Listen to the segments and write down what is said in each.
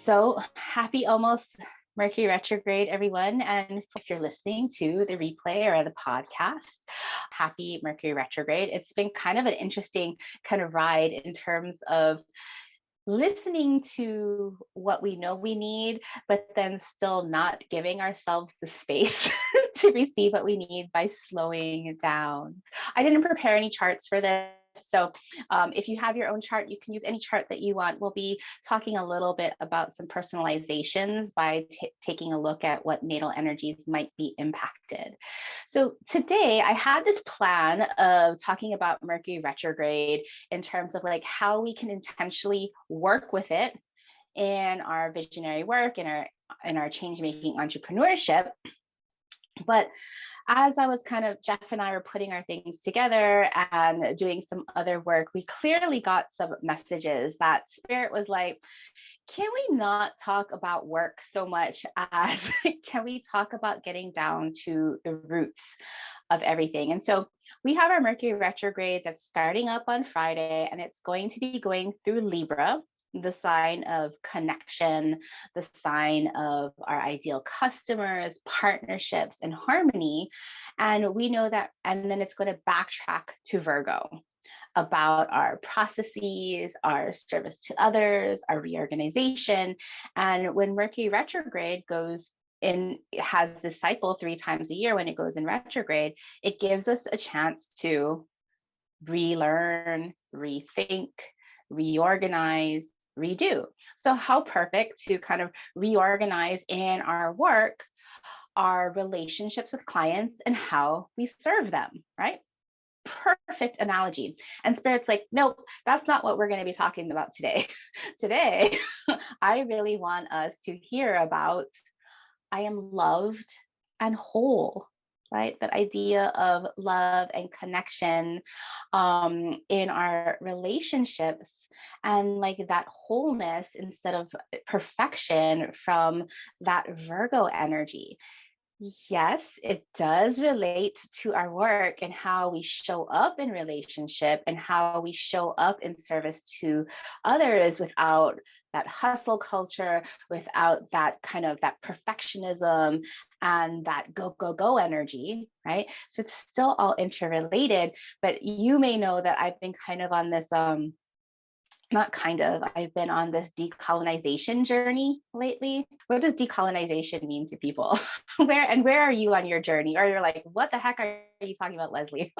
So happy almost Mercury Retrograde, everyone. And if you're listening to the replay or the podcast, happy Mercury Retrograde. It's been kind of an interesting kind of ride in terms of listening to what we know we need, but then still not giving ourselves the space to receive what we need by slowing down. I didn't prepare any charts for this. So if you have your own chart, you can use any chart that you want. We'll be talking a little bit about some personalizations by taking a look at what natal energies might be impacted. So today I had this plan of talking about Mercury retrograde in terms of like how we can intentionally work with it in our visionary work, in our change-making entrepreneurship. But as I was Jeff and I were putting our things together and doing some other work, we clearly got some messages that Spirit was like, can we not talk about work so much as can we talk about getting down to the roots of everything? And so we have our Mercury retrograde that's starting up on Friday, and it's going to be going through Libra, the sign of connection, the sign of our ideal customers, partnerships, and harmony. And we know that, and then it's going to backtrack to Virgo about our processes, our service to others, our reorganization. And when Mercury retrograde goes in, it has this cycle 3 times a year when it goes in retrograde, it gives us a chance to relearn, rethink, reorganize, redo. So how perfect to kind of reorganize in our work, our relationships with clients, and how we serve them, right? Perfect analogy. And Spirit's like, nope, that's not what we're going to be talking about today. Today, I really want us to hear about I am loved and whole, right? That idea of love and connection in our relationships, and like that wholeness instead of perfection from that Virgo energy. Yes, it does relate to our work and how we show up in relationship and how we show up in service to others without that hustle culture, without that kind of that perfectionism and that go, go, go energy, right? So it's still all interrelated, but you may know that I've been kind of on this, I've been on this decolonization journey lately. What does decolonization mean to people? Where are you on your journey? Or you're like, what the heck are you talking about, Leslie?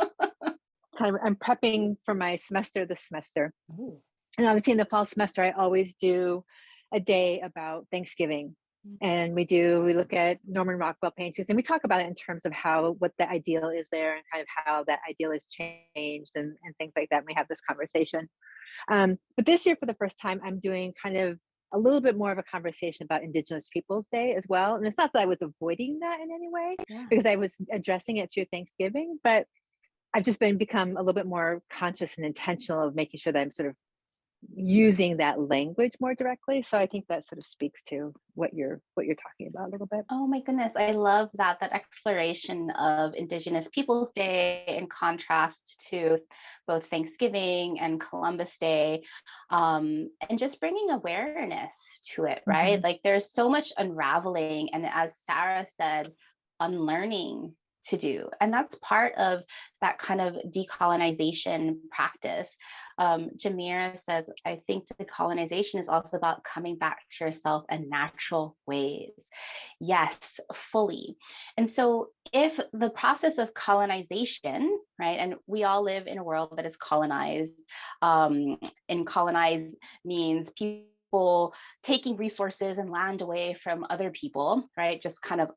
I'm prepping for my semester this semester. Ooh. And obviously in the fall semester, I always do a day about Thanksgiving. And we look at Norman Rockwell paintings, and we talk about it in terms of what the ideal is there and kind of how that ideal has changed and things like that. And we have this conversation. But this year, for the first time, I'm doing kind of a little bit more of a conversation about Indigenous Peoples Day as well. And it's not that I was avoiding that in any way, because I was addressing it through Thanksgiving, but I've just become a little bit more conscious and intentional of making sure that I'm sort of using that language more directly. So I think that sort of speaks to what you're talking about a little bit. Oh my goodness, I love that exploration of Indigenous Peoples Day in contrast to both Thanksgiving and Columbus Day, and just bringing awareness to it, right? Mm-hmm. Like there's so much unraveling, and as Sarah said, unlearning to do. And that's part of that kind of decolonization practice. Jamira says, I think decolonization is also about coming back to yourself in natural ways. Yes, fully. And so if the process of colonization, right, and we all live in a world that is colonized, and colonize means people taking resources and land away from other people, right? Just kind of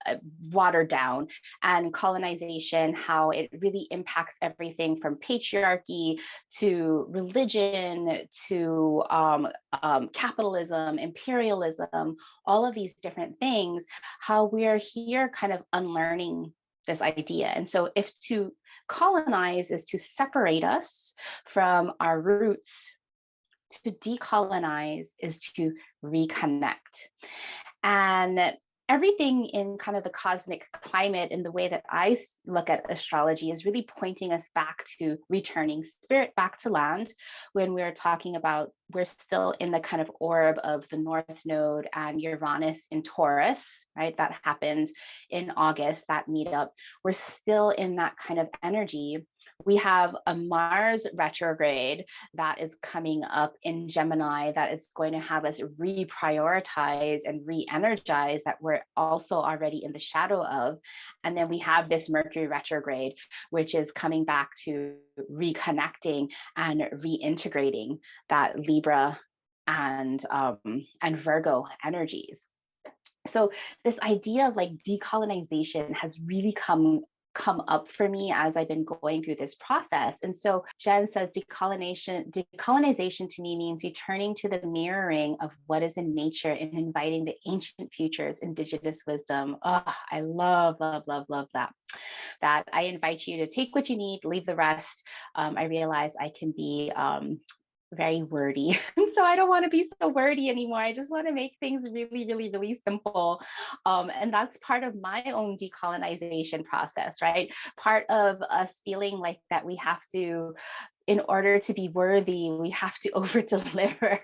watered down. And colonization, how it really impacts everything from patriarchy to religion to capitalism, imperialism, all of these different things, how we're here kind of unlearning this idea. And so if to colonize is to separate us from our roots, to decolonize is to reconnect. And everything in kind of the cosmic climate in the way that I look at astrology is really pointing us back to returning spirit back to land when we're talking about we're still in the kind of orb of the North Node and Uranus in Taurus, right? That happened in August, that meetup. We're still in that kind of energy. We have a Mars retrograde that is coming up in Gemini that is going to have us reprioritize and re-energize that we're also already in the shadow of. And then we have this Mercury retrograde, which is coming back to reconnecting and reintegrating that Libra and Virgo energies. So this idea of like decolonization has really come up for me as I've been going through this process. And so Jen says decolonization to me means returning to the mirroring of what is in nature and inviting the ancient futures, indigenous wisdom. Oh, I love that. I invite you to take what you need, leave the rest. I realize I can be very wordy. So I don't want to be so wordy anymore. I just want to make things really, really, really simple. And that's part of my own decolonization process, right? Part of us feeling like that we have to, in order to be worthy, we have to over deliver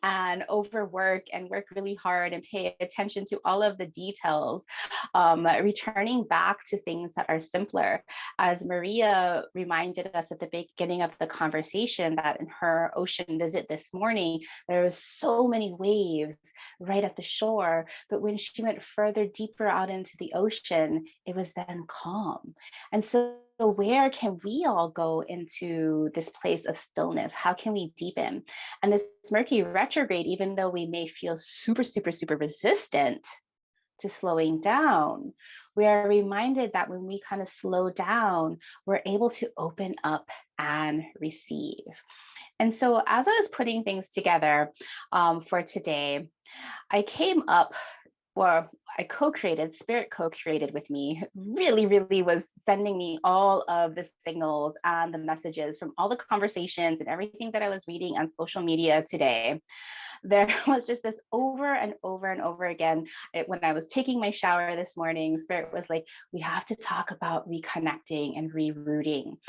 and overwork and work really hard and pay attention to all of the details, returning back to things that are simpler. As Maria reminded us at the beginning of the conversation, that in her ocean visit this morning, there was so many waves right at the shore, but when she went further deeper out into the ocean, it was then calm. And so where can we all go into this place of stillness? How can we deepen? And this Mercury retrograde, even though we may feel super, super, super resistant to slowing down, we are reminded that when we kind of slow down, we're able to open up and receive. And so as I was putting things together for today, I came up, or I co-created, Spirit co-created with me, really, really was sending me all of the signals and the messages from all the conversations and everything that I was reading on social media today. There was just this over and over and over again. When I was taking my shower this morning, Spirit was like, we have to talk about reconnecting and rerouting.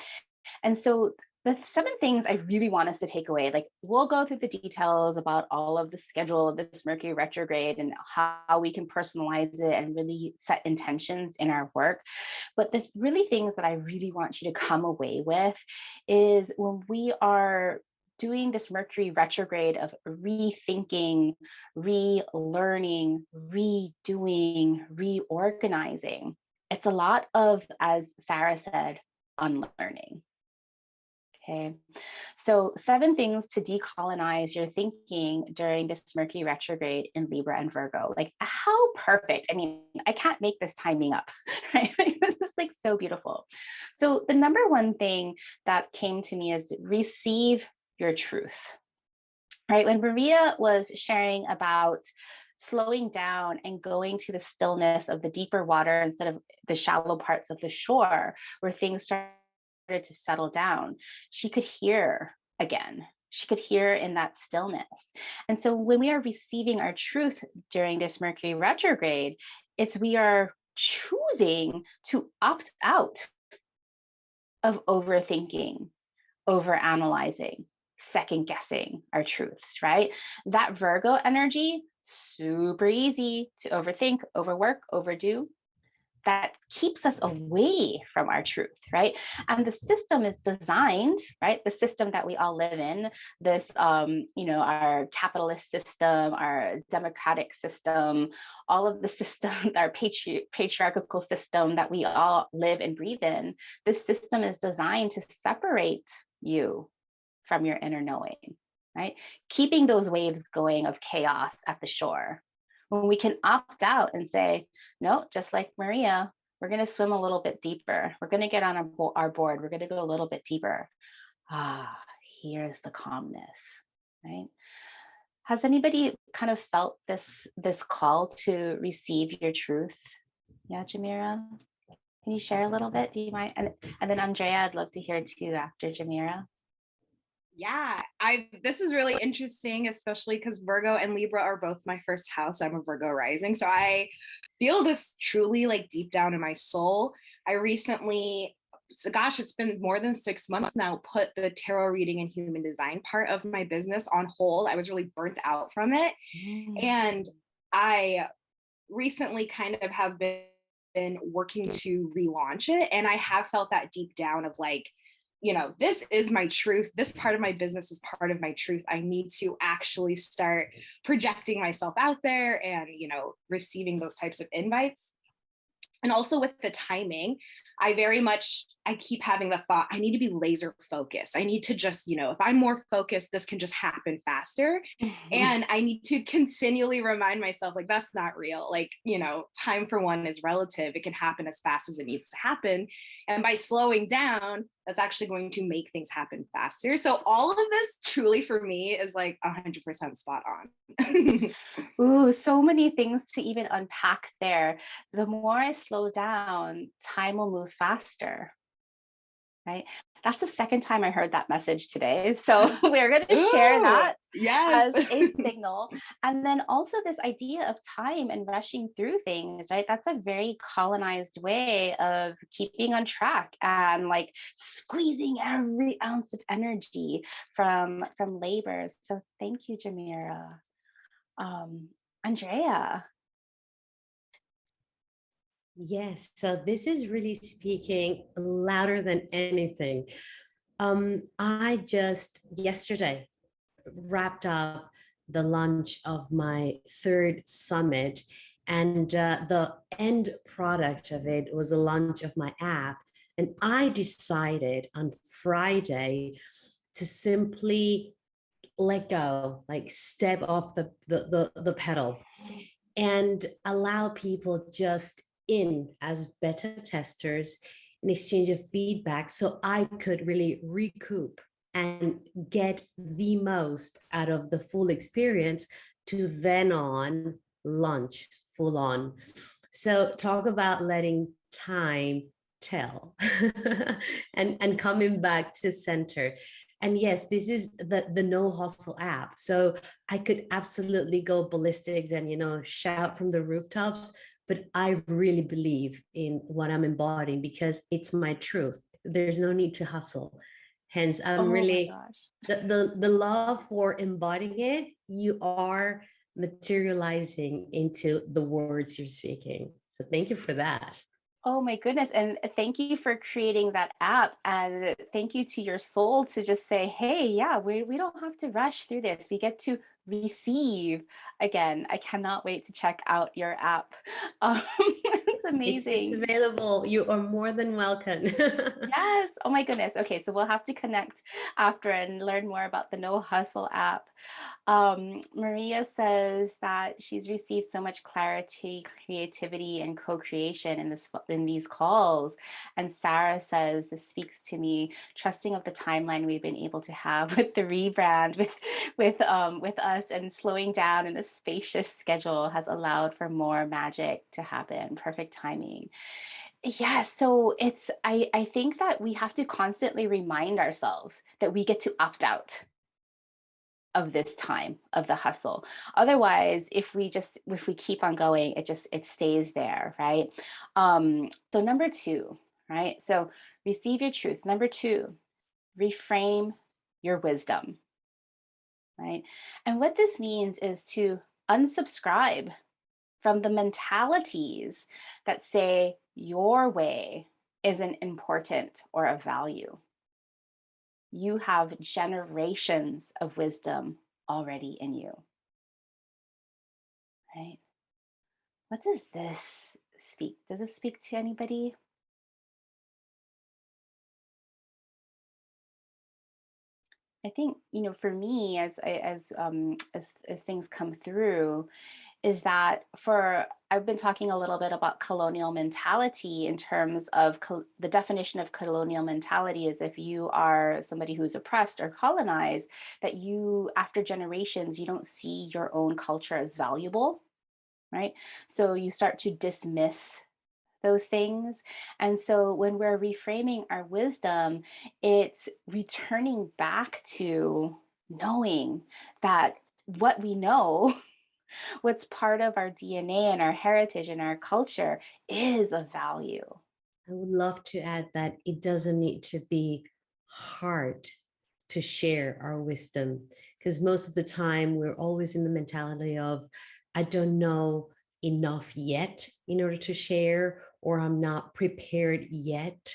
And so the 7 things I really want us to take away, like we'll go through the details about all of the schedule of this Mercury retrograde and how we can personalize it and really set intentions in our work. But the really things that I really want you to come away with is when we are doing this Mercury retrograde of rethinking, relearning, redoing, reorganizing, it's a lot of, as Sarah said, unlearning. Okay, so 7 things to decolonize your thinking during this Mercury retrograde in Libra and Virgo. Like, how perfect. I mean, I can't make this timing up, right? This is like so beautiful. So the number one thing that came to me is receive your truth, right? When Maria was sharing about slowing down and going to the stillness of the deeper water instead of the shallow parts of the shore where things started to settle down, she could hear again. She could hear in that stillness. And so when we are receiving our truth during this Mercury retrograde, it's we are choosing to opt out of overthinking, overanalyzing, second guessing our truths, right? That Virgo energy, super easy to overthink, overwork, overdo. That keeps us away from our truth, right? And the system is designed, right? The system that we all live in, this, our capitalist system, our democratic system, all of the systems, our patriarchal system that we all live and breathe in, this system is designed to separate you from your inner knowing, right? Keeping those waves going of chaos at the shore. When we can opt out and say, no, just like Maria, we're going to swim a little bit deeper. We're going to get on our board. We're going to go a little bit deeper. Here's the calmness, right? Has anybody kind of felt this call to receive your truth? Yeah, Jamira, can you share a little bit? Do you mind? And then Andrea, I'd love to hear too after Jamira. Yeah, this is really interesting, especially because Virgo and Libra are both my first house. I'm a Virgo rising. So I feel this truly like deep down in my soul. I recently gosh, it's been more than 6 months now, put the tarot reading and human design part of my business on hold. I was really burnt out from it. And I recently kind of have been working to relaunch it. And I have felt that deep down of like, this is my truth. This part of my business is part of my truth. I need to actually start projecting myself out there and, receiving those types of invites. And also with the timing, I keep having the thought, I need to be laser focused. I need to just, if I'm more focused, this can just happen faster. And I need to continually remind myself, like, that's not real. Like, time for one is relative. It can happen as fast as it needs to happen. And by slowing down, that's actually going to make things happen faster. So all of this truly for me is like 100% spot on. Ooh, so many things to even unpack there. The more I slow down, time will move faster, right? That's the second time I heard that message today. So we're going to share that yes. as a signal. And then also this idea of time and rushing through things, right? That's a very colonized way of keeping on track and like squeezing every ounce of energy from labor. So thank you, Jamira. Andrea. Yes, so this is really speaking louder than anything. I just yesterday wrapped up the launch of my third summit, and the end product of it was the launch of my app. And I decided on Friday to simply let go, like step off the pedal and allow people just in as beta testers in exchange of feedback so I could really recoup and get the most out of the full experience to then on launch full on. So talk about letting time tell and coming back to center. And yes, this is the no hustle app. So I could absolutely go ballistics and, shout from the rooftops, but I really believe in what I'm embodying because it's my truth. There's no need to hustle. Hence, I'm really the love for embodying it. You are materializing into the words you're speaking. So thank you for that. Oh my goodness. And thank you for creating that app. And thank you to your soul to just say, hey, yeah, we don't have to rush through this. We get to receive. Again, I cannot wait to check out your app. It's amazing. It's available. You are more than welcome. Yes. Oh my goodness. Okay. So we'll have to connect after and learn more about the No Hustle app. Maria says that she's received so much clarity, creativity, and co-creation in these calls. And Sarah says this speaks to me, trusting of the timeline we've been able to have with the rebrand, with us, and slowing down in a spacious schedule has allowed for more magic to happen. Perfect timing. Yeah, so I think that we have to constantly remind ourselves that we get to opt out of this time of the hustle. Otherwise, if we keep on going, it stays there, right? So number 2, right? So receive your truth. Number 2, reframe your wisdom, right? And what this means is to unsubscribe from the mentalities that say your way isn't important or of value. You have generations of wisdom already in you, right? What does this speak? Does this speak to anybody? I think, for me, as things come through, is that I've been talking a little bit about colonial mentality in terms of the definition of colonial mentality is if you are somebody who's oppressed or colonized, that you, after generations, you don't see your own culture as valuable, right? So you start to dismiss those things. And so when we're reframing our wisdom, it's returning back to knowing that what we know, what's part of our DNA and our heritage and our culture is of value, I would love to add that it doesn't need to be hard to share our wisdom, because most of the time we're always in the mentality of, I don't know enough yet in order to share, or I'm not prepared yet.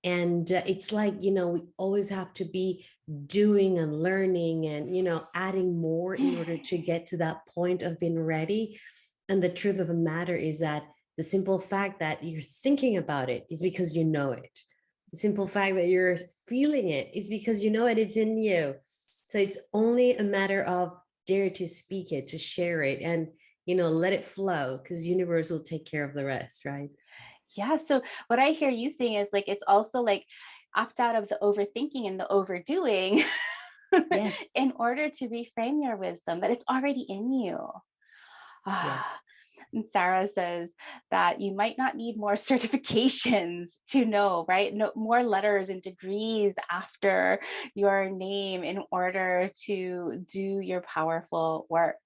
And it's like, we always have to be doing and learning and, adding more in order to get to that point of being ready. And the truth of the matter is that the simple fact that you're thinking about it is because you know it. The simple fact that you're feeling it is because you know it is in you. So it's only a matter of dare to speak it, to share it, and let it flow, because universe will take care of the rest, right? Yeah. So what I hear you saying is like, it's also like opt out of the overthinking and the overdoing Yes. in order to reframe your wisdom, that it's already in you. Yeah. And Sarah says that you might not need more certifications to know, right? No more letters and degrees after your name in order to do your powerful work.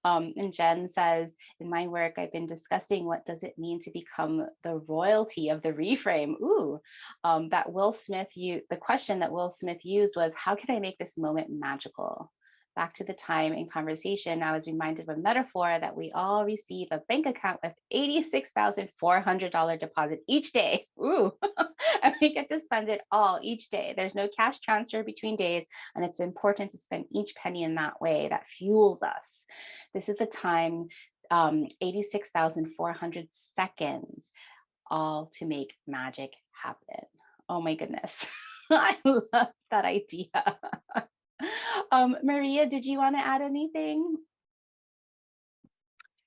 And Jen says, in my work, I've been discussing what does it mean to become the royalty of the reframe. Ooh, the question that Will Smith used was, how can I make this moment magical? Back to the time in conversation, I was reminded of a metaphor that we all receive a bank account with $86,400 deposit each day. Ooh, and we get to spend it all each day. There's no cash transfer between days, and it's important to spend each penny in that way that fuels us. This is the time, 86,400 seconds, all to make magic happen. Oh my goodness. I love that idea. Maria, did you want to add anything?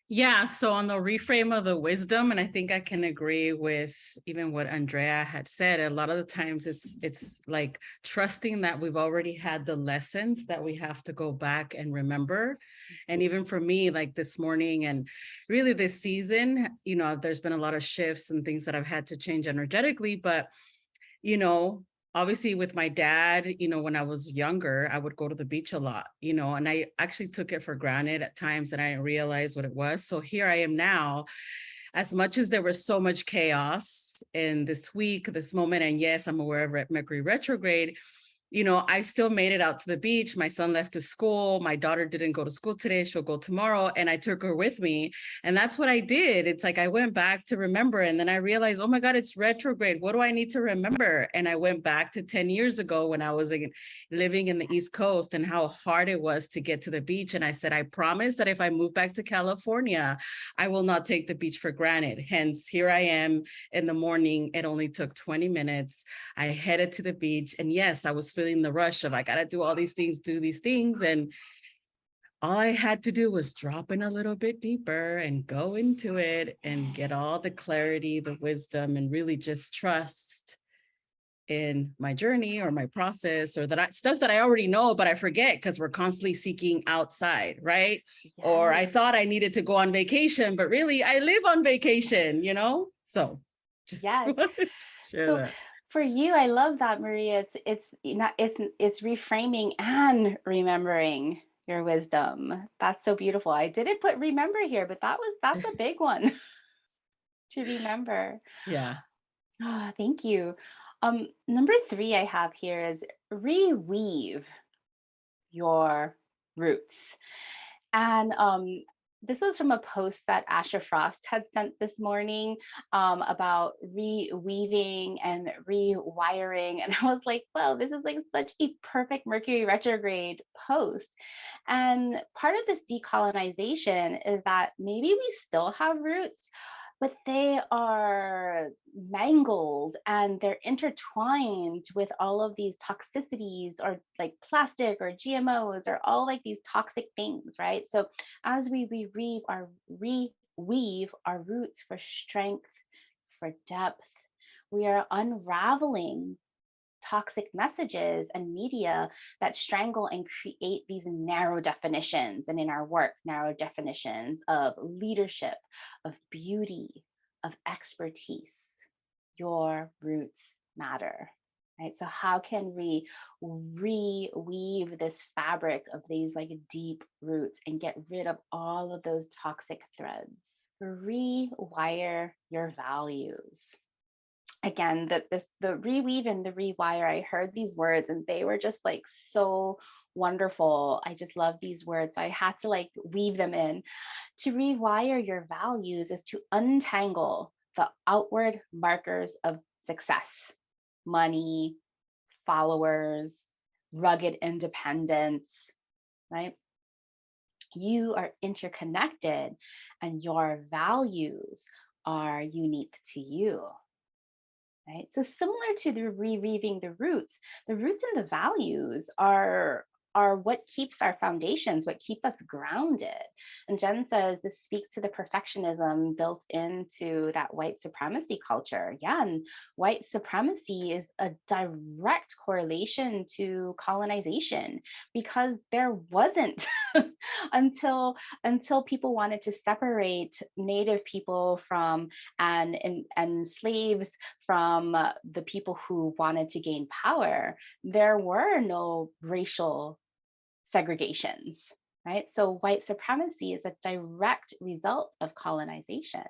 Yeah, so on the reframe of the wisdom, and I think I can agree with even what Andrea had said. A lot of the times it's like trusting that we've already had the lessons that we have to go back and remember. And even for me, like this morning and really this season, there's been a lot of shifts and things that I've had to change energetically, but obviously with my dad, when I was younger, I would go to the beach a lot, and I actually took it for granted at times and I didn't realize what it was. So here I am now, as much as there was so much chaos in this week, this moment, and yes, I'm aware of Mercury retrograde, I still made it out to the beach. My son left to school. My daughter didn't go to school today. She'll go tomorrow. And I took her with me. And that's what I did. It's like I went back to remember. And then I realized, oh my God, it's retrograde. What do I need to remember? And I went back to 10 years ago when I was living in the East Coast and how hard it was to get to the beach. And I said, I promise that if I move back to California, I will not take the beach for granted. Hence, here I am in the morning. It only took 20 minutes. I headed to the beach. And yes, I was feeling the rush of I got to do all these things, do these things. And all I had to do was drop in a little bit deeper and go into it and get all the clarity, the wisdom, and really just trust in my journey or my process or stuff that I already know, but I forget because we're constantly seeking outside, right? Yes. Or I thought I needed to go on vacation, but really I live on vacation, So just yes. share so that. For you, I love that, Maria. It's reframing and remembering your wisdom. That's so beautiful. I didn't put remember here, but that's a big one to remember. Yeah. Thank you. Number 3 I have here is reweave your roots. And this was from a post that Asher Frost had sent this morning about reweaving and rewiring. And I was like, well, this is like such a perfect Mercury retrograde post. And part of this decolonization is that maybe we still have roots, but they are mangled and they're intertwined with all of these toxicities or like plastic or GMOs or all like these toxic things, right? So as we reweave our roots for strength, for depth, we are unraveling toxic messages and media that strangle and create these narrow definitions, and in our work, narrow definitions of leadership, of beauty, of expertise. Your roots matter, right? So how can we reweave this fabric of these like deep roots and get rid of all of those toxic threads? Rewire your values. again, that the reweave and the rewire, I heard these words and they were just like so wonderful. I just love these words. So I had to like weave them in. To rewire your values is to untangle the outward markers of success, money, followers, rugged independence, right? You are interconnected and your values are unique to you. Right. So similar to the reweaving the roots and the values are what keeps our foundations, what keep us grounded. And Jen says this speaks to the perfectionism built into that white supremacy culture. Yeah, and white supremacy is a direct correlation to colonization because there wasn't until people wanted to separate Native people from and slaves from the people who wanted to gain power. There were no racial segregations, right? So white supremacy is a direct result of colonization.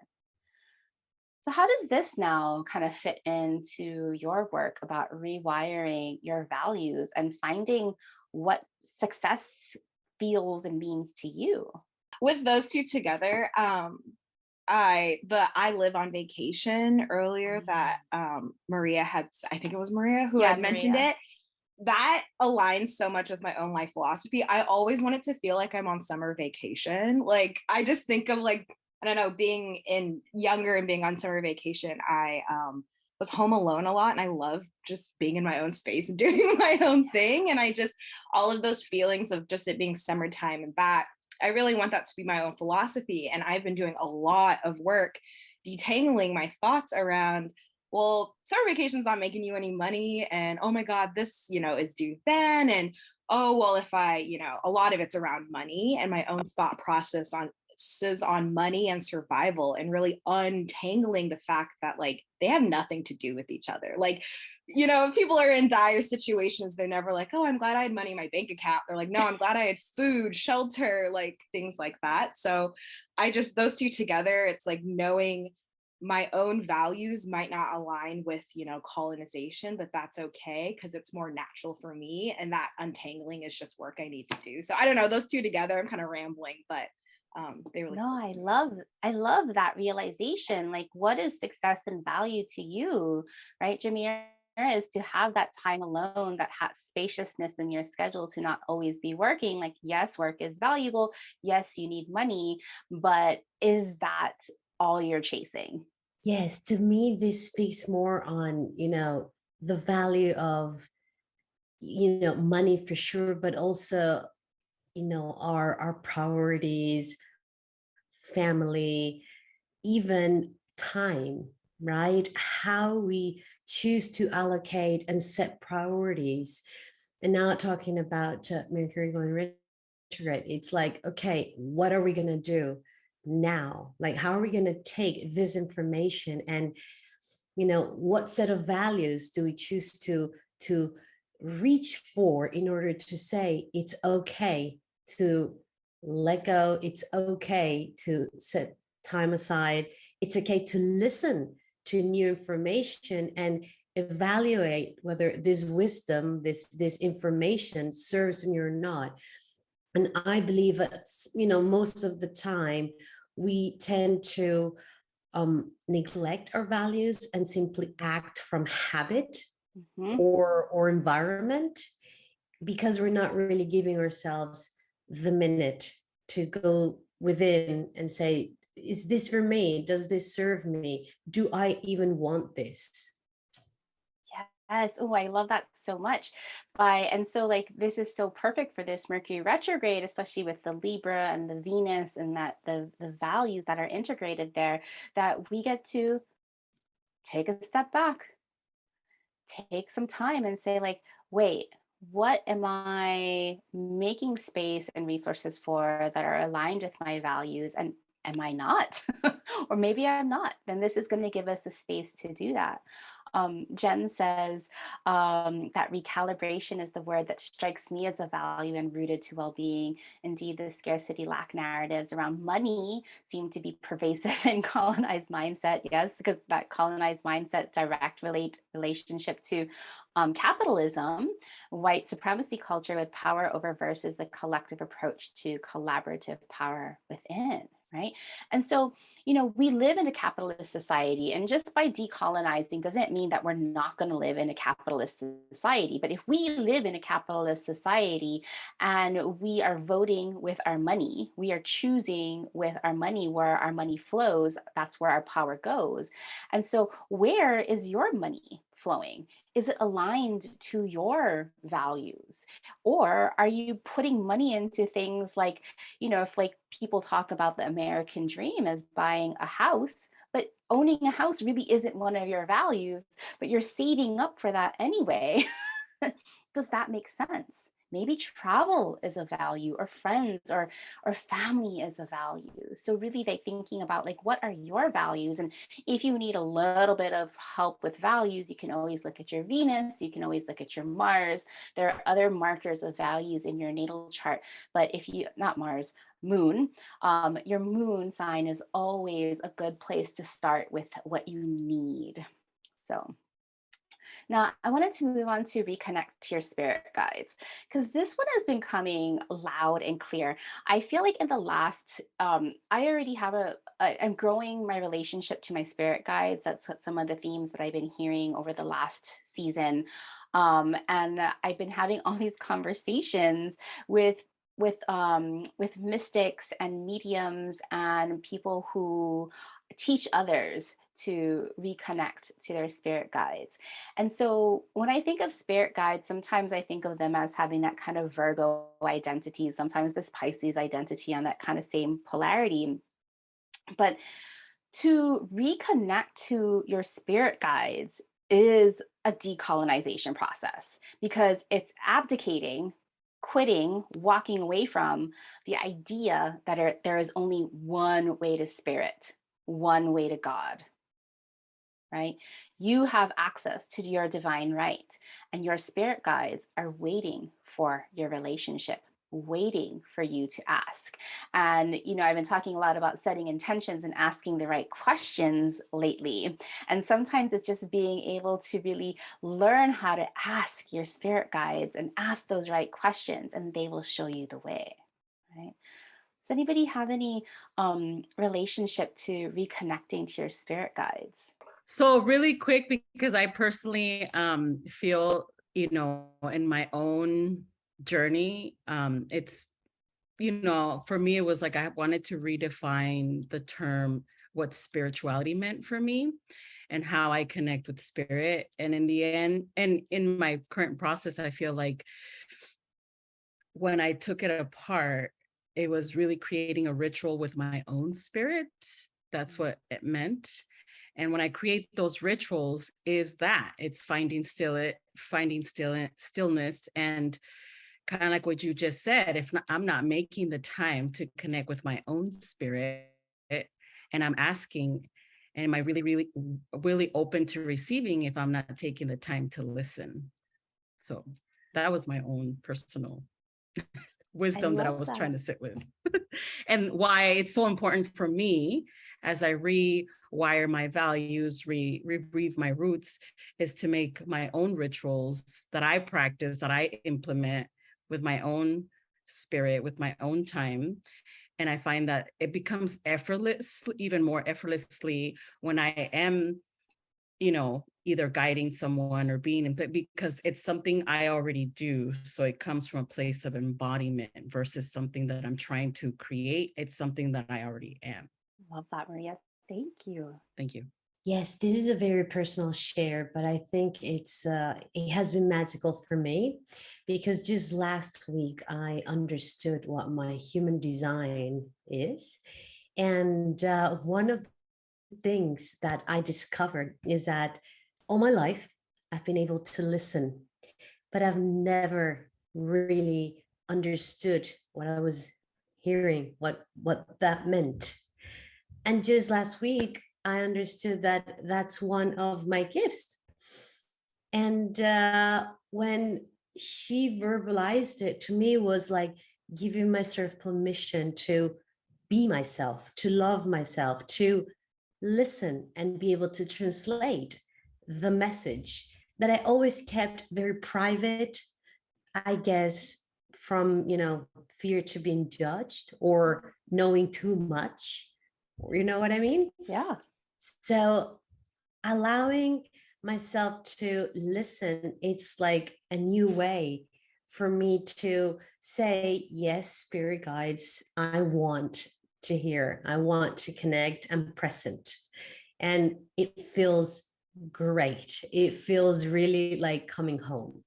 So how does this now kind of fit into your work about rewiring your values and finding what success feels and means to you? With those two together, I live on vacation earlier that Maria had, I think it was Maria who had mentioned it. That aligns so much with my own life philosophy. I always wanted to feel like I'm on summer vacation. Like I just think of like, I don't know, being younger and being on summer vacation. I was home alone a lot and I love just being in my own space and doing my own thing. And I just, all of those feelings of just it being summertime and that, I really want that to be my own philosophy. And I've been doing a lot of work detangling my thoughts around, well, summer vacation's not making you any money. And oh my God, this, is due then. And oh, well, if I, a lot of it's around money and my own thought process on money and survival and really untangling the fact that like they have nothing to do with each other. Like, if people are in dire situations, they're never like, oh, I'm glad I had money in my bank account. They're like, no, I'm glad I had food, shelter, like things like that. So those two together, it's like knowing my own values might not align with, colonization, but that's okay because it's more natural for me. And that untangling is just work I need to do. So I don't know, those two together, I'm kind of rambling, but they really. No, I love that realization. Like, what is success and value to you, right, Jameer? Is to have that time alone, that spaciousness in your schedule to not always be working. Like, yes, work is valuable. Yes, you need money, but is that all you're chasing? Yes, to me, this speaks more on, the value of, money for sure, but also, our priorities, family, even time, right? How we choose to allocate and set priorities. And now talking about Mercury going retrograde, it's like, okay, what are we going to do now? Like, how are we going to take this information and, what set of values do we choose to reach for in order to say it's okay to let go, it's okay to set time aside, it's okay to listen to new information and evaluate whether this wisdom, this information serves me or not. And I believe it's, most of the time we tend to neglect our values and simply act from habit or environment because we're not really giving ourselves the minute to go within and say, is this for me? Does this serve me? Do I even want this? Yes. Oh, I love that so much. And so like this is so perfect for this Mercury retrograde, especially with the Libra and the Venus and that the values that are integrated there, that we get to take a step back, take some time and say like, wait, what am I making space and resources for that are aligned with my values? And am I not? Or maybe I'm not. Then this is going to give us the space to do that. Jen says that recalibration is the word that strikes me as a value and rooted to well-being. Indeed, the scarcity lack narratives around money seem to be pervasive in colonized mindset. Yes, because that colonized mindset direct relationship to capitalism, white supremacy culture with power over versus the collective approach to collaborative power within, right? And so, we live in a capitalist society, and just by decolonizing doesn't mean that we're not going to live in a capitalist society. But if we live in a capitalist society and we are voting with our money, we are choosing with our money where our money flows, that's where our power goes. And so, where is your money flowing? Is it aligned to your values? Or are you putting money into things like, if like people talk about the American dream as buying a house, but owning a house really isn't one of your values, but you're saving up for that anyway. Does that make sense? Maybe travel is a value, or friends or family is a value. So really they thinking about like, what are your values? And if you need a little bit of help with values, you can always look at your Venus, you can always look at your Mars. There are other markers of values in your natal chart, but if you, not Mars, moon, your moon sign is always a good place to start with what you need. So now, I wanted to move on to reconnect to your spirit guides, because this one has been coming loud and clear. I feel like in the last, I already have I'm growing my relationship to my spirit guides. That's what some of the themes that I've been hearing over the last season. And I've been having all these conversations with mystics and mediums and people who teach others to reconnect to their spirit guides. And so when I think of spirit guides, sometimes I think of them as having that kind of Virgo identity, sometimes this Pisces identity on that kind of same polarity. But to reconnect to your spirit guides is a decolonization process, because it's abdicating, quitting, walking away from the idea that there is only one way to spirit, one way to God, right? You have access to your divine right, and your spirit guides are waiting for your relationship, waiting for you to ask. And, I've been talking a lot about setting intentions and asking the right questions lately. And sometimes it's just being able to really learn how to ask your spirit guides and ask those right questions, and they will show you the way, right? Does anybody have any relationship to reconnecting to your spirit guides? So really quick, because I personally feel, in my own journey, it's, for me, it was like I wanted to redefine the term, what spirituality meant for me and how I connect with spirit. And in the end, and in my current process, I feel like when I took it apart, it was really creating a ritual with my own spirit. That's what it meant. And when I create those rituals, it's finding stillness, and kind of like what you just said. If not, I'm not making the time to connect with my own spirit, and I'm asking, am I really, really, really open to receiving if I'm not taking the time to listen? So that was my own personal wisdom that I was trying to sit with, and why it's so important for me as I rewire my values, reweave my roots, is to make my own rituals that I practice, that I implement with my own spirit, with my own time. And I find that it becomes effortless, even more effortlessly, when I am, either guiding someone or being, because it's something I already do. So it comes from a place of embodiment versus something that I'm trying to create. It's something that I already am. Love that, Maria. Thank you. Thank you. Yes, this is a very personal share, but I think it has been magical for me, because just last week I understood what my human design is. And one of the things that I discovered is that all my life I've been able to listen, but I've never really understood what I was hearing, what that meant. And just last week, I understood that that's one of my gifts. And when she verbalized it to me, was like giving myself permission to be myself, to love myself, to listen and be able to translate the message that I always kept very private, I guess, from, fear to being judged or knowing too much. You know what I mean? Yeah. So allowing myself to listen, it's like a new way for me to say, yes, spirit guides, I want to hear, I want to connect, I'm present. And it feels great. It feels really like coming home.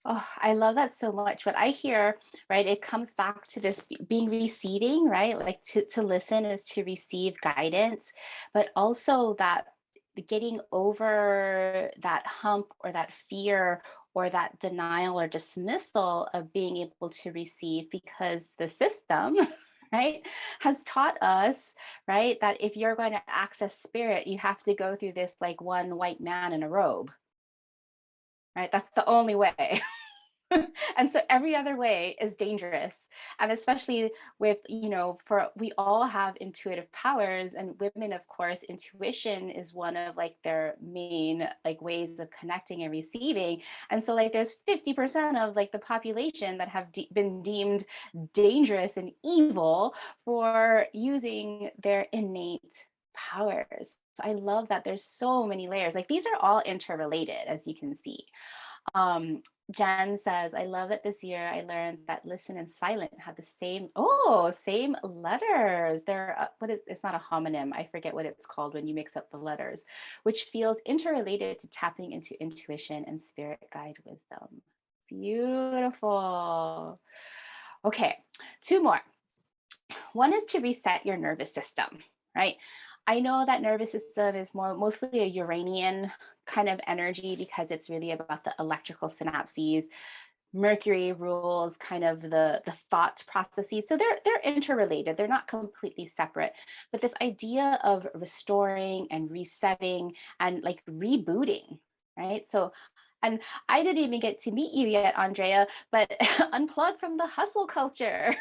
Oh, I love that so much. What I hear, right, it comes back to this being receiving, right? Like to listen is to receive guidance, but also that getting over that hump or that fear or that denial or dismissal of being able to receive, because the system, right, has taught us, right, that if you're going to access spirit, you have to go through this like one white man in a robe, right? That's the only way. And so every other way is dangerous. And especially with, for we all have intuitive powers, and women, of course, intuition is one of like their main like ways of connecting and receiving. And so like there's 50% of like the population that have been deemed dangerous and evil for using their innate powers. So I love that there's so many layers. Like these are all interrelated, as you can see. Jen says, I love that this year I learned that listen and silent have the same letters. They're, it's not a homonym. I forget what it's called when you mix up the letters, which feels interrelated to tapping into intuition and spirit guide wisdom. Beautiful. Okay, two more. One is to reset your nervous system, right? I know that nervous system is mostly a Uranian kind of energy because it's really about the electrical synapses. Mercury rules kind of the thought processes. So they're interrelated. They're not completely separate. But this idea of restoring and resetting and like rebooting, right? So, and I didn't even get to meet you yet, Andrea, but unplug from the hustle culture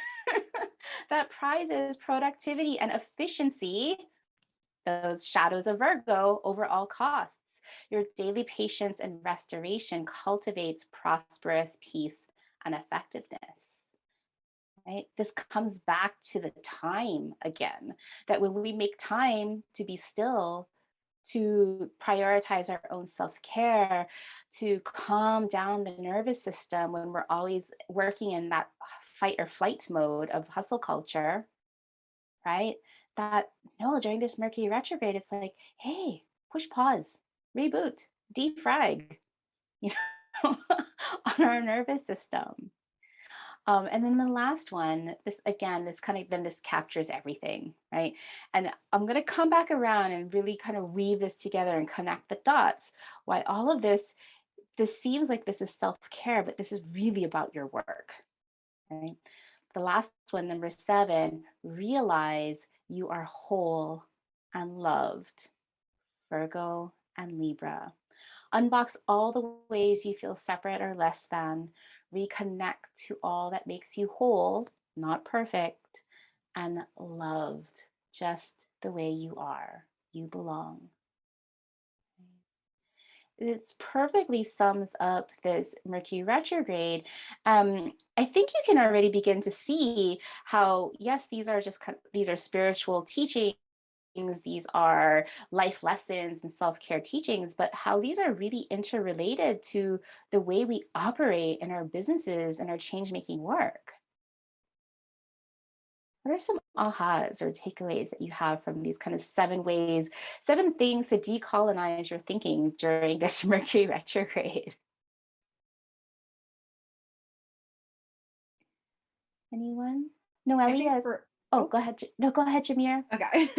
that prizes productivity and efficiency, those shadows of Virgo, over all costs. Your daily patience and restoration cultivates prosperous peace and effectiveness. Right? This comes back to the time again, that when we make time to be still, to prioritize our own self-care, to calm down the nervous system when we're always working in that fight or flight mode of hustle culture, right? That no, during this Mercury retrograde, it's like, hey, push pause, reboot, defrag, you know, on our nervous system. And then the last one, this again, this captures everything, right? And I'm going to come back around and really kind of weave this together and connect the dots. Why all of this seems like this is self-care, but this is really about your work, right? The last one, number 7, realize you are whole and loved. Virgo and Libra. Unbox all the ways you feel separate or less than. Reconnect to all that makes you whole, not perfect, and loved just the way you are. You belong. It perfectly sums up this Mercury retrograde. I think you can already begin to see how, yes, these are spiritual teachings. These are life lessons and self-care teachings, but how these are really interrelated to the way we operate in our businesses and our change-making work. What are some ahas or takeaways that you have from these kind of 7 things to decolonize your thinking during this Mercury retrograde? Anyone? Noelia? Go ahead. No, go ahead, Jameer. Okay.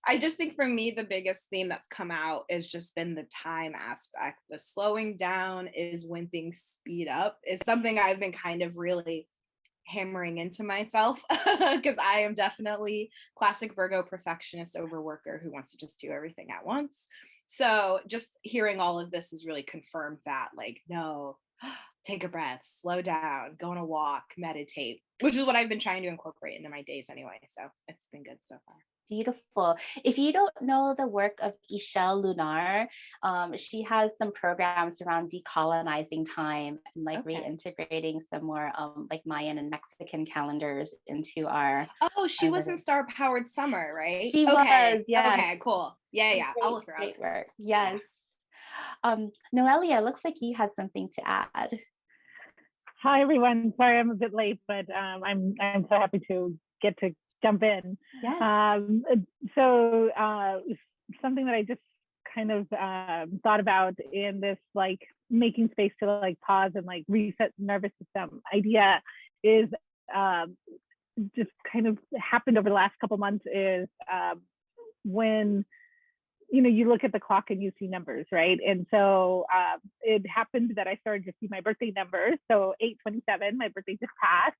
I just think for me, the biggest theme that's come out has just been the time aspect. The slowing down is when things speed up is something I've been kind of really hammering into myself because I am definitely classic Virgo perfectionist overworker who wants to just do everything at once. So just hearing all of this has really confirmed that, like, no, take a breath, slow down, go on a walk, meditate, which is what I've been trying to incorporate into my days anyway. So it's been good so far. Beautiful. If you don't know the work of Ishel Lunar, she has some programs around decolonizing time and like reintegrating some more like Mayan and Mexican calendars into our. Oh, she was in Star Powered Summer, right? She was, yes. Okay, cool. Yeah. I'll look her up. Great work. Yes. Yeah. Noelia, looks like you had something to add. Hi everyone. Sorry I'm a bit late, but I'm so happy to get to jump in. Yes. So something that I just kind of thought about in this like making space to like pause and like reset nervous system idea is just kind of happened over the last couple months is when you look at the clock and you see numbers, right? And so it happened that I started to see my birthday numbers. So 8/27, my birthday just passed.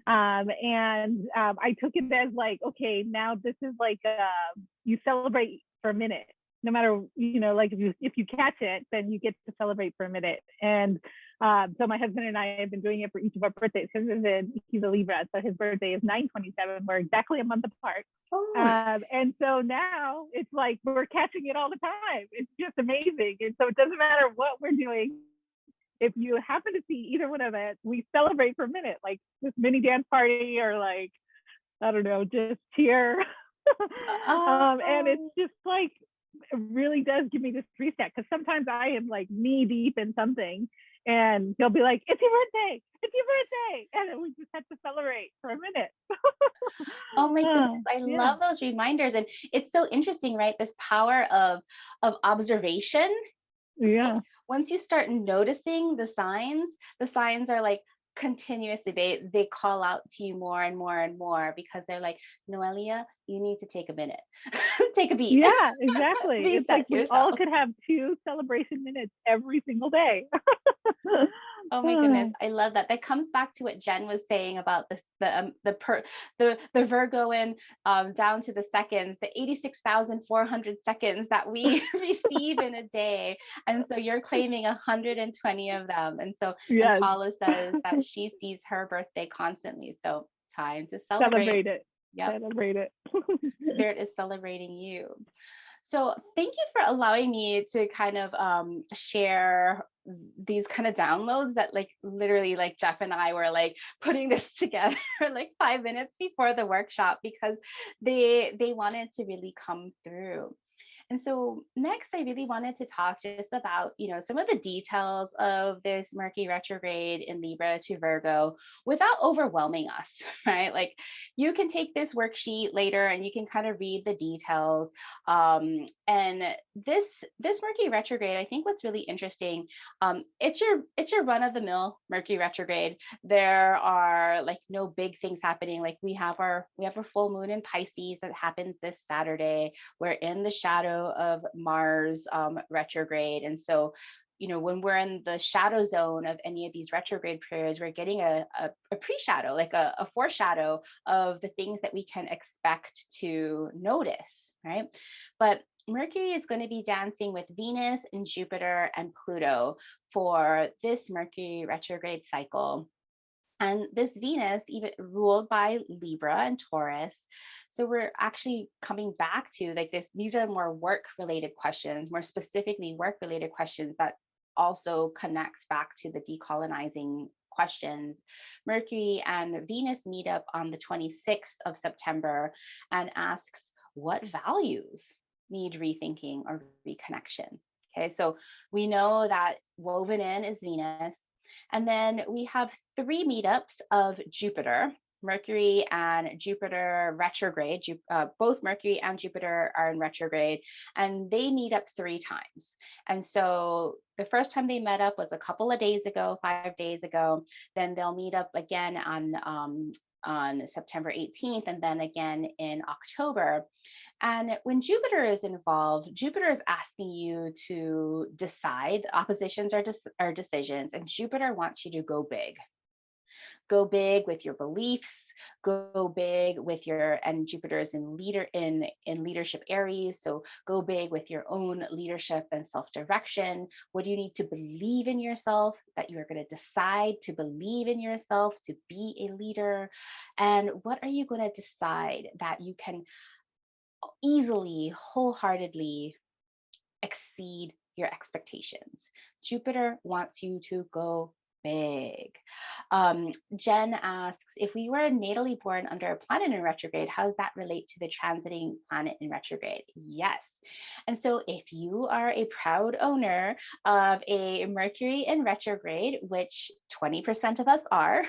And I took it as like, okay, now this is like, you celebrate for a minute, no matter, like if you catch it, then you get to celebrate for a minute. And so my husband and I have been doing it for each of our birthdays. He's a Libra, so his birthday is 9/27. We're exactly a month apart. And so now it's like we're catching it all the time. It's just amazing. And so it doesn't matter what we're doing. If you happen to see either one of it, we celebrate for a minute, like this mini dance party or like, I don't know, just cheer. And it's just like, it really does give me this reset, because sometimes I am like knee deep in something and he'll be like, it's your birthday, and then we just have to celebrate for a minute. Oh my goodness, I love those reminders. And it's so interesting, right? This power of observation. Yeah. Once you start noticing the signs are like continuously, they call out to you more and more and more, because they're like, Noelia, you need to take a minute. Take a beat. Yeah, exactly. It's like we yourself. all could have 2 celebration minutes every single day. Oh my goodness, I love that. That comes back to what Jen was saying about this, the Virgoan down to the seconds, the 86,400 seconds that we receive in a day, and so you're claiming 120 of them. And so Paula says that she sees her birthday constantly, so time to celebrate it. Yep. Celebrate it. Spirit is celebrating you. So thank you for allowing me to kind of share these kind of downloads that like literally like Jeff and I were like putting this together like 5 minutes before the workshop, because they wanted to really come through. And so next, I really wanted to talk just about, some of the details of this Mercury retrograde in Libra to Virgo without overwhelming us, right? Like you can take this worksheet later and you can kind of read the details. And this Mercury retrograde, I think what's really interesting, it's your run of the mill Mercury retrograde. There are like no big things happening. Like we have our full moon in Pisces that happens this Saturday. We're in the shadow of Mars retrograde. And so, when we're in the shadow zone of any of these retrograde periods, we're getting a pre-shadow, like a foreshadow of the things that we can expect to notice, right? But Mercury is going to be dancing with Venus and Jupiter and Pluto for this Mercury retrograde cycle. And this Venus, even ruled by Libra and Taurus. So we're actually coming back to like this, these are more work-related questions, more specifically work-related questions that also connect back to the decolonizing questions. Mercury and Venus meet up on the 26th of September and asks, what values need rethinking or reconnection? Okay, so we know that woven in is Venus. And then we have 3 meetups of Jupiter, Mercury and Jupiter retrograde. Both Mercury and Jupiter are in retrograde, and they meet up 3 times. And so the first time they met up was a couple of days ago, 5 days ago. Then they'll meet up again on September 18th, and then again in October. And when Jupiter is involved, Jupiter is asking you to decide. Oppositions are decisions, and Jupiter wants you to go big. Go big with your beliefs, go big with your, and Jupiter's in leadership Aries. So go big with your own leadership and self-direction. What do you need to believe in yourself, that you are going to decide to believe in yourself to be a leader? And what are you going to decide that you can easily, wholeheartedly exceed your expectations? Jupiter wants you to go big. Jen asks, if we were natally born under a planet in retrograde, how does that relate to the transiting planet in retrograde? Yes. And so if you are a proud owner of a Mercury in retrograde, which 20% of us are,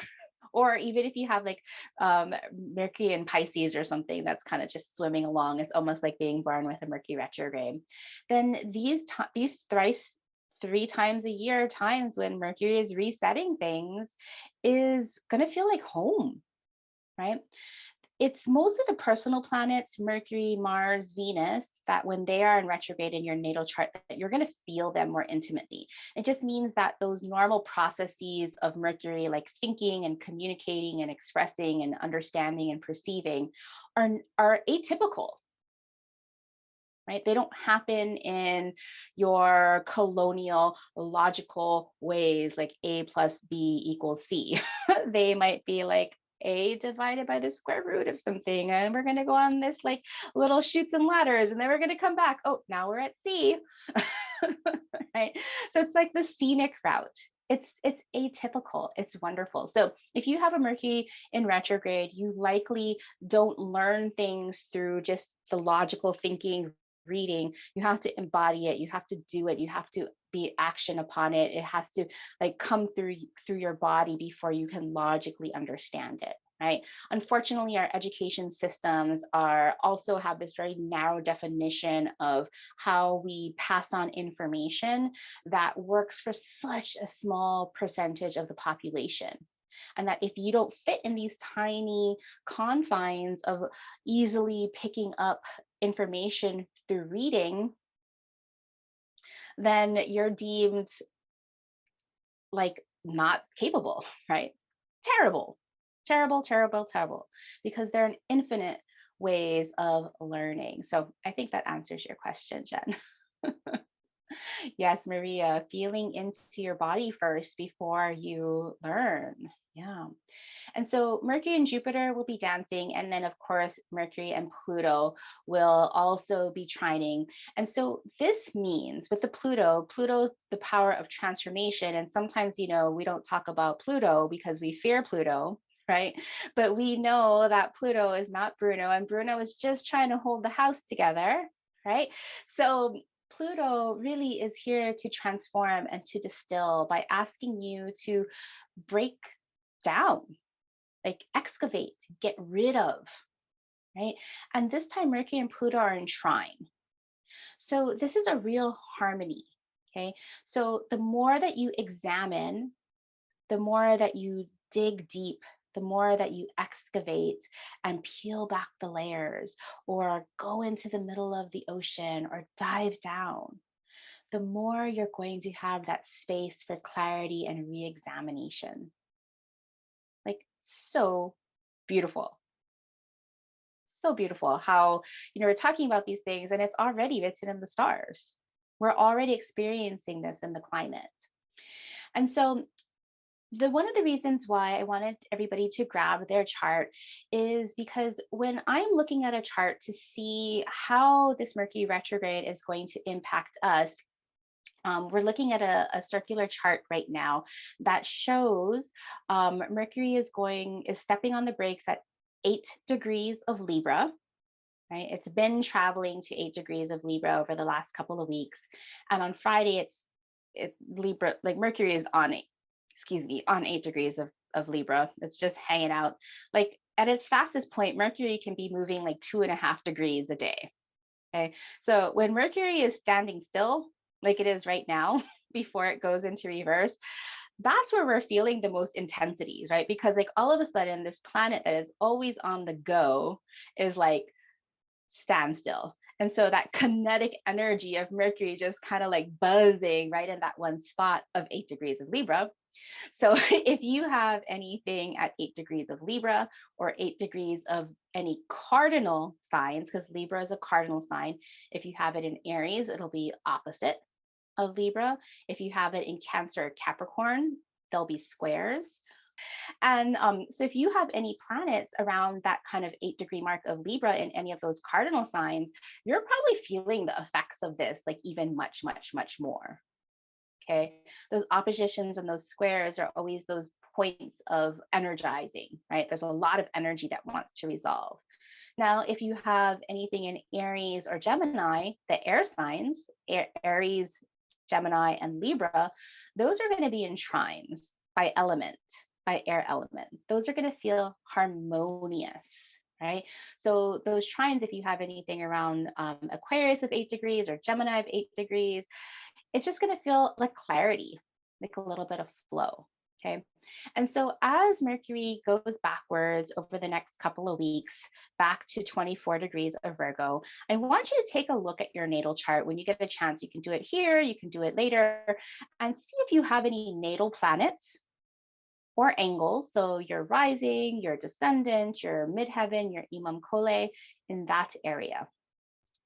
or even if you have like Mercury in Pisces or something that's kind of just swimming along, it's almost like being born with a Mercury retrograde, then these three times a year times when Mercury is resetting things is going to feel like home, right? It's mostly the personal planets, Mercury, Mars, Venus, that when they are in retrograde in your natal chart, that you're going to feel them more intimately. It just means that those normal processes of Mercury, like thinking and communicating and expressing and understanding and perceiving, are atypical. Right? They don't happen in your colonial logical ways, like A plus B equals C. They might be like A divided by the square root of something, and we're going to go on this like little chutes and ladders, and then we're going to come back. Oh, now we're at C. Right? So it's like the scenic route. It's atypical. It's wonderful. So if you have a Mercury in retrograde, you likely don't learn things through just the logical thinking, reading. You have to embody it. You have to do it. You have to be action upon it. It has to like come through your body before you can logically understand it. Right? Unfortunately, our education systems also have this very narrow definition of how we pass on information that works for such a small percentage of the population. And that if you don't fit in these tiny confines of easily picking up information through reading, then you're deemed like not capable, right? Terrible, because there are infinite ways of learning. So I think that answers your question, Jen. Yes, Maria, feeling into your body first before you learn. Yeah. And so Mercury and Jupiter will be dancing. And then, of course, Mercury and Pluto will also be trining. And so this means with the Pluto, the power of transformation. And sometimes, we don't talk about Pluto because we fear Pluto, right? But we know that Pluto is not Bruno, and Bruno is just trying to hold the house together, right? So Pluto really is here to transform and to distill by asking you to break down, like excavate, get rid of, right? And this time Mercury and Pluto are in trine. So this is a real harmony, okay? So the more that you examine, the more that you dig deep, the more that you excavate and peel back the layers or go into the middle of the ocean or dive down, the more you're going to have that space for clarity and re-examination. Like, so beautiful. So beautiful how, we're talking about these things and it's already written in the stars. We're already experiencing this in the climate. And so one of the reasons why I wanted everybody to grab their chart is because when I'm looking at a chart to see how this Mercury retrograde is going to impact us, we're looking at a circular chart right now that shows Mercury is stepping on the brakes at 8 degrees of Libra, right? It's been traveling to 8 degrees of Libra over the last couple of weeks. And on Friday, it's Libra, like Mercury is on 8 degrees of Libra. It's just hanging out. Like at its fastest point, Mercury can be moving like 2.5 degrees a day. Okay. So when Mercury is standing still, like it is right now, before it goes into reverse, that's where we're feeling the most intensities, right? Because like all of a sudden, this planet that is always on the go is like standstill. And so that kinetic energy of Mercury just kind of like buzzing right in that one spot of 8 degrees of Libra. So if you have anything at 8 degrees of Libra or 8 degrees of any cardinal signs, because Libra is a cardinal sign, if you have it in Aries, it'll be opposite of Libra. If you have it in Cancer or Capricorn, they'll be squares. And so if you have any planets around that kind of 8 degree mark of Libra in any of those cardinal signs, you're probably feeling the effects of this like even much, much, much more. Okay. Those oppositions and those squares are always those points of energizing, right? There's a lot of energy that wants to resolve. Now, if you have anything in Aries or Gemini, the air signs, Aries, Gemini, and Libra, those are going to be in trines by element, by air element. Those are going to feel harmonious, right? So those trines, if you have anything around Aquarius of 8 degrees or Gemini of 8 degrees, it's just going to feel like clarity, like a little bit of flow. Okay. And so as Mercury goes backwards over the next couple of weeks, back to 24 degrees of Virgo, I want you to take a look at your natal chart. When you get the chance, you can do it here, you can do it later, and see if you have any natal planets or angles. So your rising, your descendant, your midheaven, your imam cole in that area.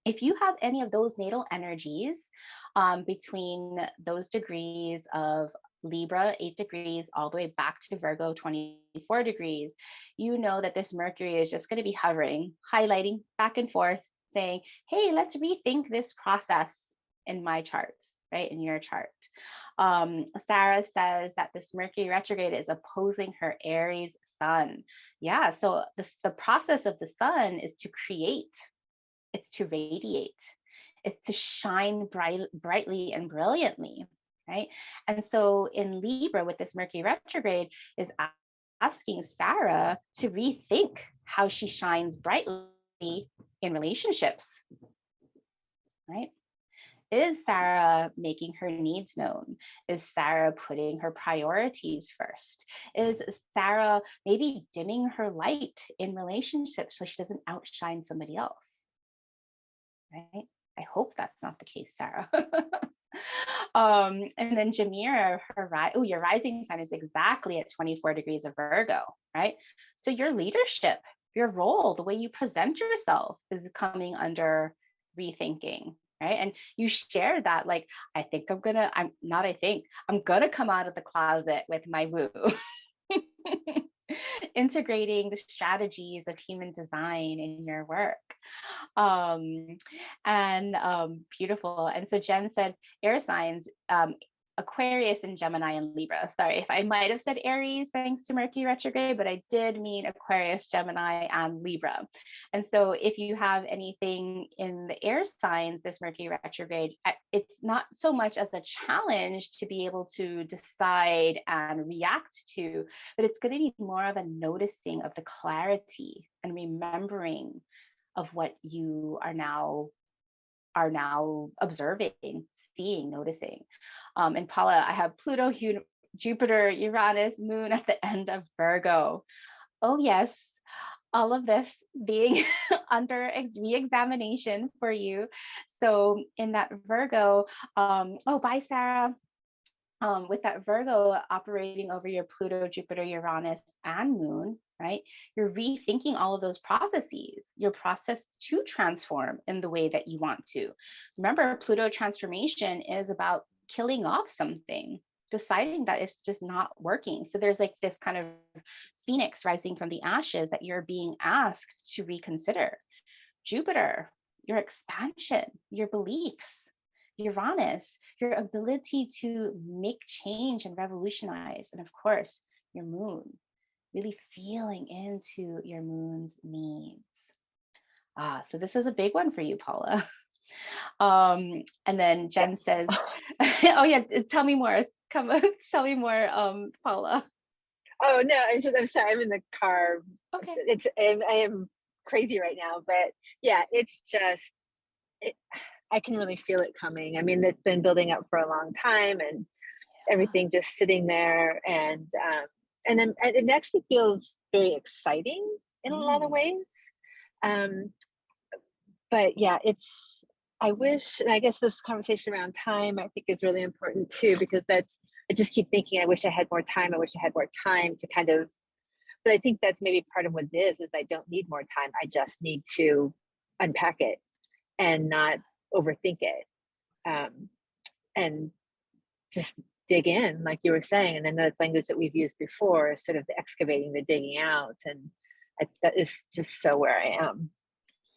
If you have any of those natal energies between those degrees of Libra, 8 degrees, all the way back to Virgo, 24 degrees, you know that this Mercury is just going to be hovering, highlighting back and forth, saying, hey, let's rethink this process in my chart, right? In your chart. Sarah says that this Mercury retrograde is opposing her Aries sun. Yeah, so the process of the sun is to create, it's to radiate, it's to shine brightly and brilliantly, right? And so in Libra with this Mercury retrograde is asking Sarah to rethink how she shines brightly in relationships, right? Is Sarah making her needs known? Is Sarah putting her priorities first? Is Sarah maybe dimming her light in relationships so she doesn't outshine somebody else? Right? I hope that's not the case, Sarah. And then Jameer, your rising sign is exactly at 24 degrees of Virgo, right? So your leadership, your role, the way you present yourself is coming under rethinking, right? And you shared that, like, I'm gonna come out of the closet with my woo. Integrating the strategies of human design in your work. Beautiful. And so Jen said air signs, Aquarius and Gemini and Libra. Sorry if I might have said Aries thanks to Mercury retrograde, but I did mean Aquarius, Gemini, and Libra. And so if you have anything in the air signs, this Mercury retrograde, it's not so much as a challenge to be able to decide and react to, but it's going to be more of a noticing of the clarity and remembering of what you are now observing, seeing, noticing. And Paula, I have Pluto, Jupiter, Uranus, Moon at the end of Virgo. Oh yes, all of this being under re-examination for you. So in that Virgo, bye Sarah. With that Virgo operating over your Pluto, Jupiter, Uranus, and Moon, right? You're rethinking all of those processes, your process to transform in the way that you want to. Remember, Pluto transformation is about killing off something, deciding that it's just not working. So there's like this kind of phoenix rising from the ashes that you're being asked to reconsider. Jupiter, your expansion, your beliefs. Uranus, your ability to make change and revolutionize. And of course, your moon, really feeling into your moon's needs. So this is a big one for you, Paula. And then Jen says, oh yeah, tell me more. Tell me more, Paula. Oh no, I'm sorry, I'm in the car. Okay. I am crazy right now, but yeah, it's just, I can really feel it coming. I mean, it's been building up for a long time, and everything just sitting there, and then it actually feels very exciting in a lot of ways. but yeah, I wish, and I guess this conversation around time, I think is really important too, because I just keep thinking, I wish I had more time. I wish I had more time to kind of, but I think that's maybe part of what it is I don't need more time. I just need to unpack it and not overthink it. And just dig in, like you were saying. And then that's language that we've used before, sort of the excavating, the digging out. And that is just so where I am.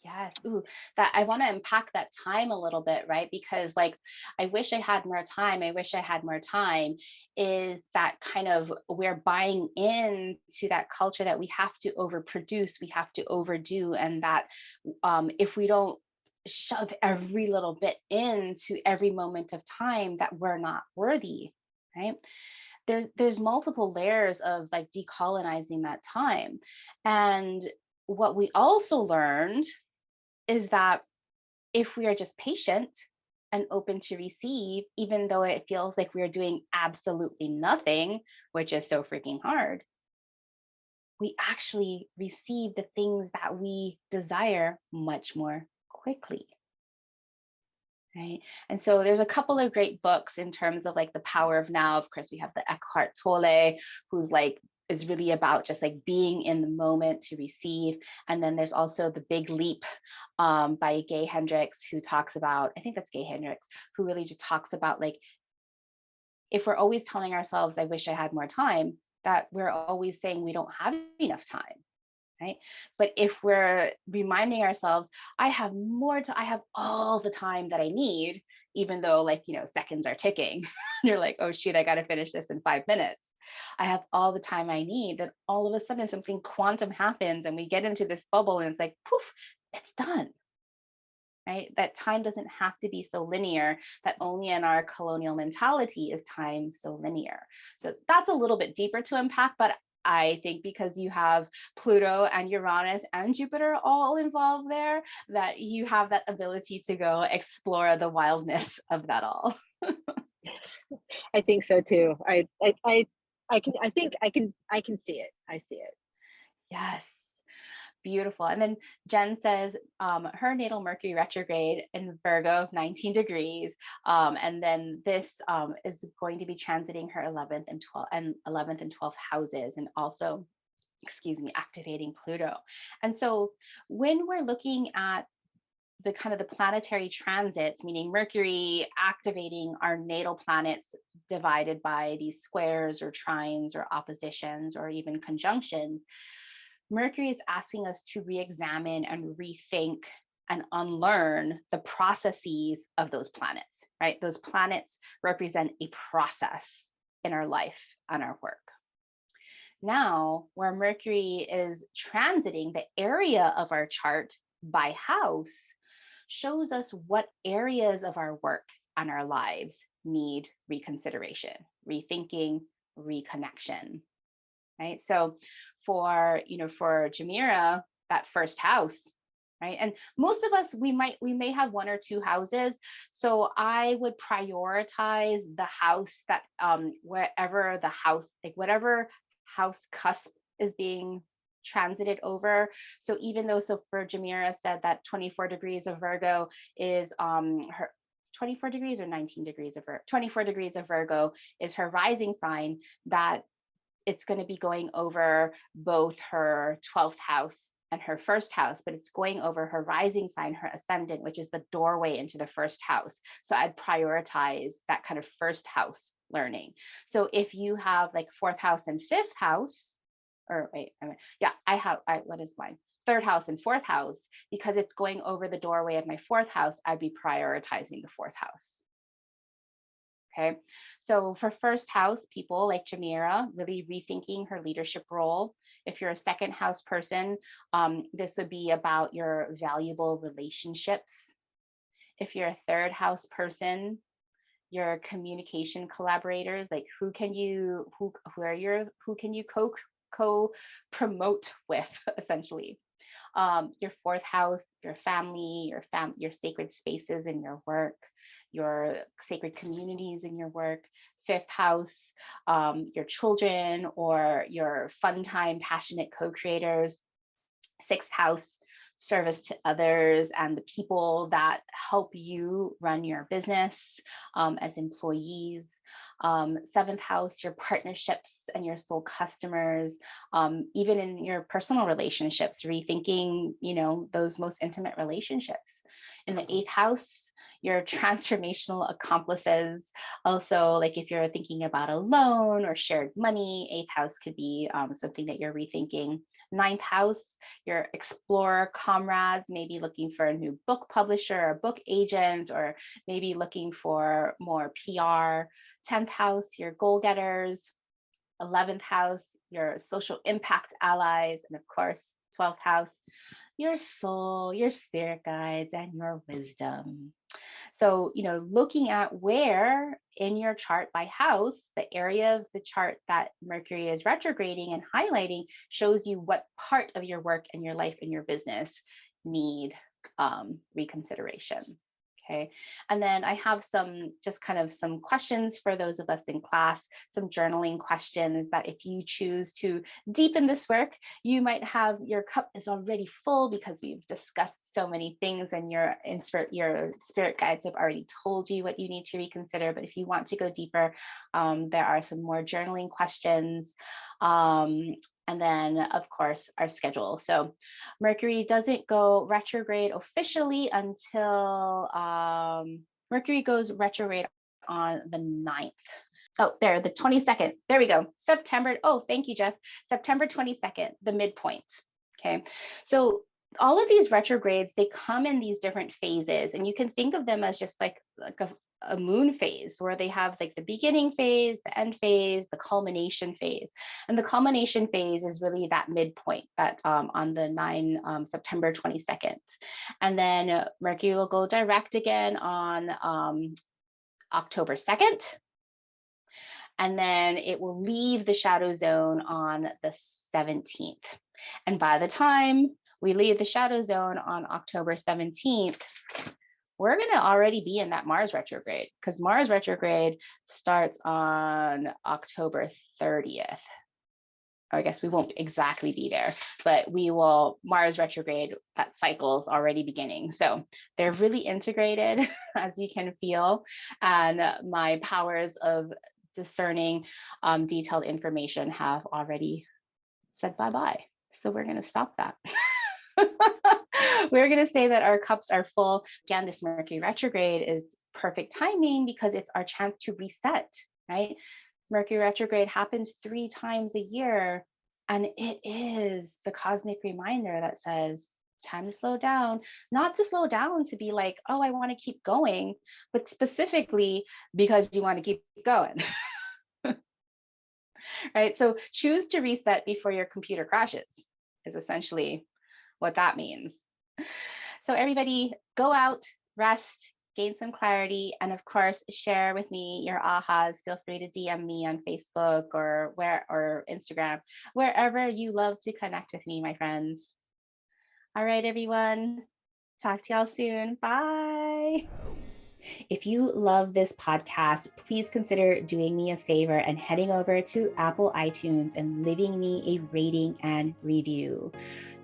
Yes. Ooh, that I want to unpack that time a little bit, right? Because like, I wish I had more time. I wish I had more time is that kind of, we're buying into that culture that we have to overproduce, we have to overdo. And that if we don't shove every little bit into every moment of time, that we're not worthy, right? There's multiple layers of like decolonizing that time. And what we also learned is that if we are just patient and open to receive, even though it feels like we're doing absolutely nothing, which is so freaking hard, we actually receive the things that we desire much more quickly. Right. And so there's a couple of great books in terms of like the power of now. Of course, we have the Eckhart Tolle, who's like, is really about just like being in the moment to receive. And then there's also The Big Leap by Gay Hendricks, who talks about, I think that's Gay Hendricks, who really just talks about like, if we're always telling ourselves, I wish I had more time, that we're always saying we don't have enough time. Right. But if we're reminding ourselves, I have all the time that I need, even though like, seconds are ticking, you're like, oh shoot, I got to finish this in 5 minutes. I have all the time I need. Then all of a sudden something quantum happens and we get into this bubble and it's like, poof, it's done. Right. That time doesn't have to be so linear, that only in our colonial mentality is time so linear. So that's a little bit deeper to unpack, but I think because you have Pluto and Uranus and Jupiter all involved there, that you have that ability to go explore the wildness of that all. Yes, I think so too. I think I can see it. I see it. Yes. Beautiful. And then Jen says her natal Mercury retrograde in Virgo, 19 degrees. And then this is going to be transiting her 11th and 12th houses, and also, activating Pluto. And so when we're looking at the kind of the planetary transits, meaning Mercury activating our natal planets divided by these squares or trines or oppositions or even conjunctions, Mercury is asking us to re-examine and rethink and unlearn the processes of those planets, right? Those planets represent a process in our life and our work. Now, where Mercury is transiting the area of our chart by house shows us what areas of our work and our lives need reconsideration, rethinking, reconnection. Right. So for Jamira, that first house, right? And most of us, we may have one or two houses. So I would prioritize the house that wherever the house, like whatever house cusp is being transited over. So even though, for Jamira said that 24 degrees of Virgo is her 24 degrees or 19 degrees of 24 degrees of Virgo is her rising sign, that it's going to be going over both her 12th house and her first house, but it's going over her rising sign, her ascendant, which is the doorway into the first house. So I'd prioritize that kind of first house learning. So if you have like 4th house and 5th house, what is mine? 3rd house and 4th house, because it's going over the doorway of my 4th house, I'd be prioritizing the 4th house. Okay, so for first house people like Jamira, really rethinking her leadership role. If you're a 2nd house person, this would be about your valuable relationships. If you're a 3rd house person, your communication collaborators, like who can you co-promote with, essentially. Your 4th house, your family, your sacred spaces in your work, your sacred communities in your work. 5th house, your children or your fun time, passionate co-creators. 6th house, service to others and the people that help you run your business as employees. Seventh house, your partnerships and your soul customers, even in your personal relationships, rethinking, those most intimate relationships. In the eighth house, your transformational accomplices. Also, like if you're thinking about a loan or shared money, eighth house could be something that you're rethinking. Ninth house, your explorer comrades, maybe looking for a new book publisher or book agent, or maybe looking for more PR. 10th house, your goal getters. 11th house, your social impact allies. And of course, 12th house, your soul, your spirit guides, and your wisdom. So, looking at where in your chart by house, the area of the chart that Mercury is retrograding and highlighting shows you what part of your work and your life and your business need reconsideration. Okay. And then I have some questions for those of us in class, some journaling questions that if you choose to deepen this work, you might have your cup is already full because we've discussed so many things and your spirit guides have already told you what you need to reconsider. But if you want to go deeper, there are some more journaling questions. And then, of course, our schedule. So Mercury doesn't go retrograde officially until Mercury goes retrograde on the 9th. Oh, there, the 22nd. There we go. September. Oh, thank you, Jeff. September 22nd, the midpoint. Okay. So all of these retrogrades, they come in these different phases, and you can think of them as just like a moon phase, where they have like the beginning phase, the end phase, the culmination phase. And the culmination phase is really that midpoint that on the September 22nd. And then Mercury will go direct again on October 2nd. And then it will leave the shadow zone on the 17th. And by the time we leave the shadow zone on October 17th, we're going to already be in that Mars retrograde, because Mars retrograde starts on October 30th. Or I guess we won't exactly be there, but we will. Mars retrograde, that cycle's already beginning. So they're really integrated, as you can feel. And my powers of discerning detailed information have already said bye-bye. So we're going to stop that. We're going to say that our cups are full. Again, this Mercury retrograde is perfect timing because it's our chance to reset, right? Mercury retrograde happens 3 times a year, and it is the cosmic reminder that says, time to slow down, not to slow down to be like, oh, I want to keep going, but specifically because you want to keep going. Right? So choose to reset before your computer crashes is essentially what that means. So everybody go out, rest, gain some clarity, and of course, share with me your ahas. Feel free to DM me on Facebook or Instagram, wherever you love to connect with me, my friends. All right, everyone. Talk to y'all soon. Bye. If you love this podcast, please consider doing me a favor and heading over to Apple iTunes and leaving me a rating and review.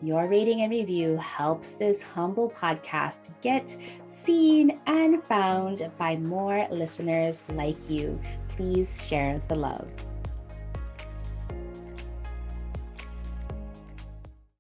Your rating and review helps this humble podcast get seen and found by more listeners like you. Please share the love.